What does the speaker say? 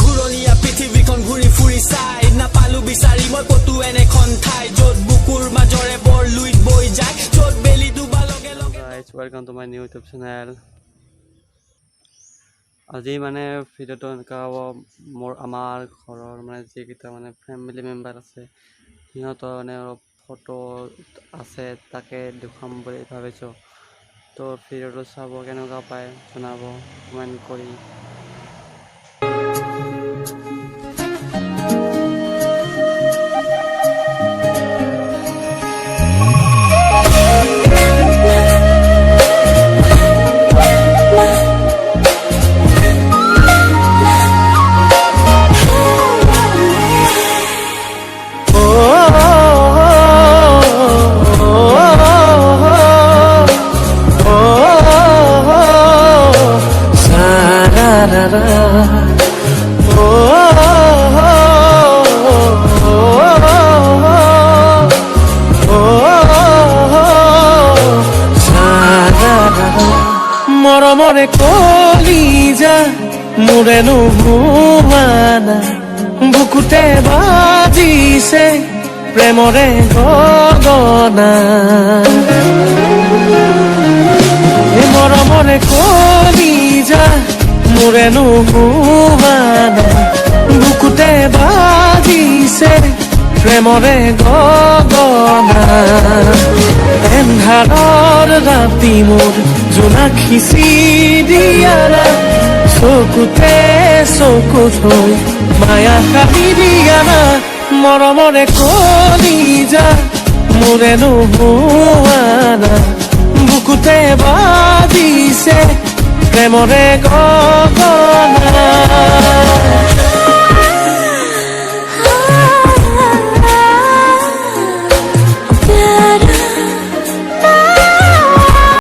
ঘূৰণীয়া পৃথিৱীখন ঘূৰি ফুৰি চাই নাপালো বিচাৰি মই কতো এনেখন ঠাই য'ত বুকুৰ মাজৰে বৰ লুইত বৈ যায় য'ত বেলি ডুবা লগে লগে Guys, welcome to my new YouTube channel. আজি মানে ভিডিঅ'টো এনেকুৱা হ'ব মোৰ আমাৰ ঘৰৰ মানে যিকেইটা মানে ফেমিলি মেম্বাৰ আছে সিহঁতৰ মানে অলপ ফটো আছে তাকে দেখুৱাম বুলি ভাবিছোঁ তো ভিডিঅ'টো চাব কেনেকুৱা পায় জনাব কমেণ্ট কৰি মৰমৰে কলিজা মোৰে নুহুৱানা বুকুতে বাজিছে প্ৰেমৰে গগনা মৰমৰে কলিজা মোৰে নুহুৱানা বুকুতে বাজিছে প্ৰেমৰে গগনা এন্ধাৰৰ ৰাতি মোৰ জোনাখিছি দিয়াৰা চকুতে চকু থৈ মায়া কাটি দিয়ানা মৰমৰে কলিজা মোৰে নুহুৱানা বুকুতে বাজিছে প্ৰেমৰে গগনা